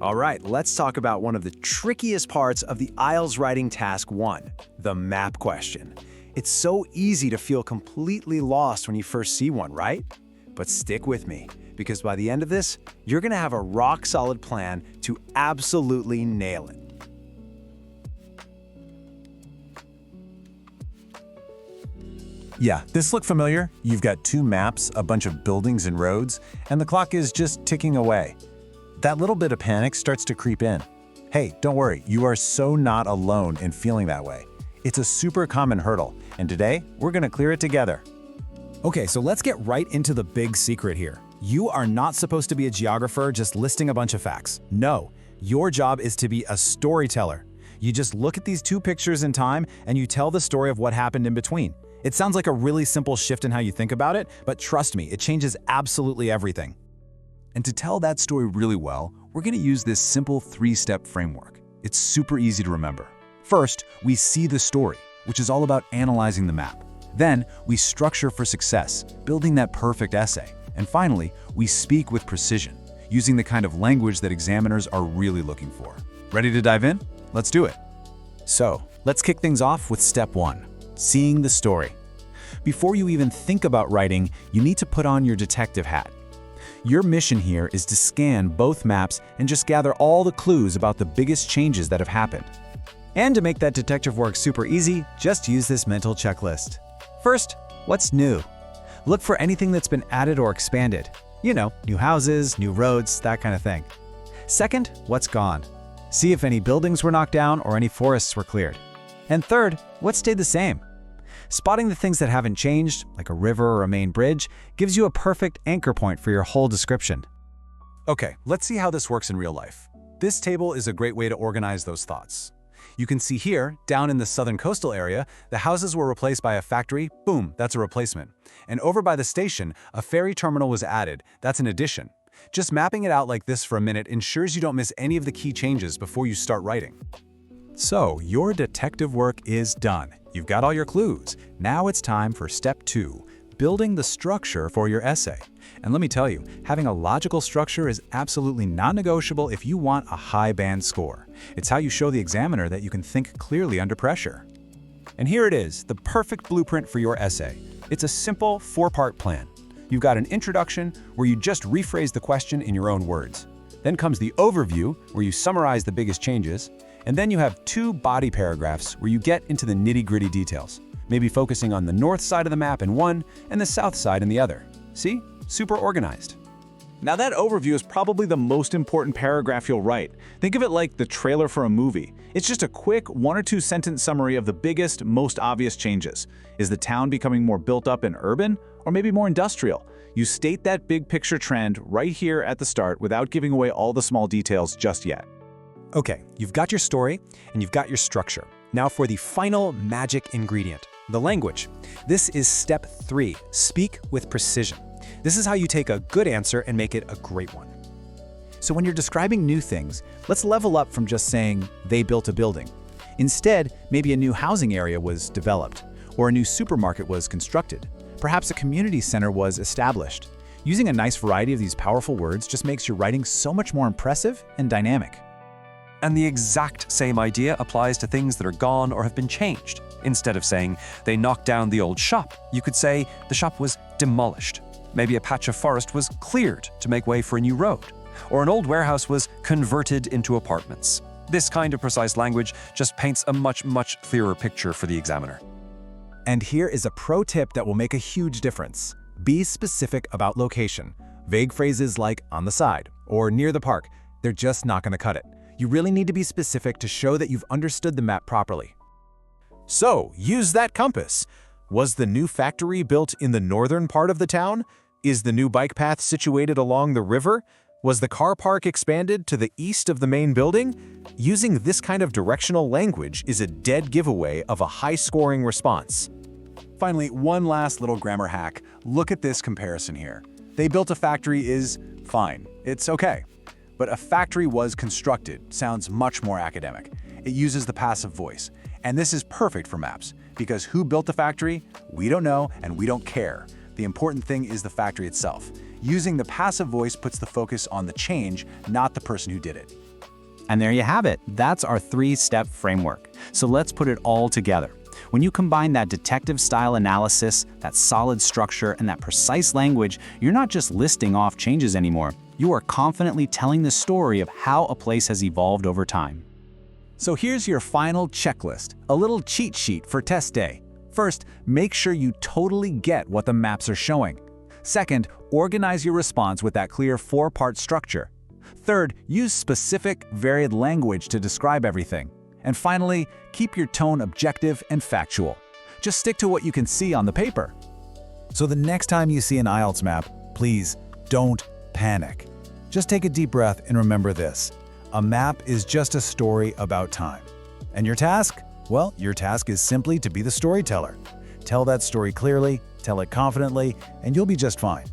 All right, let's talk about one of the trickiest parts of the IELTS Writing Task 1, the map question. It's so easy to feel completely lost when you first see one, right? But stick with me, because by the end of this, you're going to have a rock-solid plan to absolutely nail it. Yeah, this look familiar? You've got two maps, a bunch of buildings and roads, and the clock is just ticking away. That little bit of panic starts to creep in. Hey, don't worry, you are so not alone in feeling that way. It's a super common hurdle, and today, we're gonna clear it together. Okay, so let's get right into the big secret here. You are not supposed to be a geographer just listing a bunch of facts. No, your job is to be a storyteller. You just look at these two pictures in time and you tell the story of what happened in between. It sounds like a really simple shift in how you think about it, but trust me, it changes absolutely everything. And to tell that story really well, we're going to use this simple three-step framework. It's super easy to remember. First, we see the story, which is all about analyzing the map. Then, we structure for success, building that perfect essay. And finally, we speak with precision, using the kind of language that examiners are really looking for. Ready to dive in? Let's do it. So, let's kick things off with step 1, seeing the story. Before you even think about writing, you need to put on your detective hat. Your mission here is to scan both maps and just gather all the clues about the biggest changes that have happened. And to make that detective work super easy, just use this mental checklist. First, what's new? Look for anything that's been added or expanded. You know, new houses, new roads, that kind of thing. Second, what's gone? See if any buildings were knocked down or any forests were cleared. And third, what stayed the same? Spotting the things that haven't changed, like a river or a main bridge, gives you a perfect anchor point for your whole description. Okay, let's see how this works in real life. This table is a great way to organize those thoughts. You can see here, down in the southern coastal area, the houses were replaced by a factory. Boom, that's a replacement. And over by the station, a ferry terminal was added. That's an addition. Just mapping it out like this for a minute ensures you don't miss any of the key changes before you start writing. So, your detective work is done. You've got all your clues. Now it's time for step 2, building the structure for your essay. And let me tell you, having a logical structure is absolutely non-negotiable if you want a high band score. It's how you show the examiner that you can think clearly under pressure. And here it is, the perfect blueprint for your essay. It's a simple 4-part plan. You've got an introduction where you just rephrase the question in your own words. Then comes the overview where you summarize the biggest changes. And then you have 2 body paragraphs where you get into the nitty-gritty details, maybe focusing on the north side of the map in one and the south side in the other. See? Super organized. Now that overview is probably the most important paragraph you'll write. Think of it like the trailer for a movie. It's just a quick 1 or 2 sentence summary of the biggest, most obvious changes. Is the town becoming more built up and urban, or maybe more industrial? You state that big picture trend right here at the start without giving away all the small details just yet. Okay, you've got your story and you've got your structure. Now for the final magic ingredient, the language. This is step 3, speak with precision. This is how you take a good answer and make it a great one. So when you're describing new things, let's level up from just saying, they built a building. Instead, maybe a new housing area was developed, or a new supermarket was constructed. Perhaps a community center was established. Using a nice variety of these powerful words just makes your writing so much more impressive and dynamic. And the exact same idea applies to things that are gone or have been changed. Instead of saying, they knocked down the old shop, you could say, the shop was demolished. Maybe a patch of forest was cleared to make way for a new road. Or an old warehouse was converted into apartments. This kind of precise language just paints a much clearer picture for the examiner. And here is a pro tip that will make a huge difference. Be specific about location. Vague phrases like on the side or near the park, they're just not going to cut it. You really need to be specific to show that you've understood the map properly. So, use that compass. Was the new factory built in the northern part of the town? Is the new bike path situated along the river? Was the car park expanded to the east of the main building? Using this kind of directional language is a dead giveaway of a high-scoring response. Finally, one last little grammar hack. Look at this comparison here. They built a factory is fine. It's okay. But a factory was constructed sounds much more academic. It uses the passive voice. And this is perfect for maps, because who built the factory? We don't know, and we don't care. The important thing is the factory itself. Using the passive voice puts the focus on the change, not the person who did it. And there you have it. That's our 3-step framework. So let's put it all together. When you combine that detective-style analysis, that solid structure, and that precise language, you're not just listing off changes anymore. You are confidently telling the story of how a place has evolved over time. So here's your final checklist, a little cheat sheet for test day. First, make sure you totally get what the maps are showing. Second, organize your response with that clear 4-part structure. Third, use specific, varied language to describe everything. And finally, keep your tone objective and factual. Just stick to what you can see on the paper. So the next time you see an IELTS map, please don't panic. Just take a deep breath and remember this. A map is just a story about time. And your task? Well, your task is simply to be the storyteller. Tell that story clearly, tell it confidently, and you'll be just fine.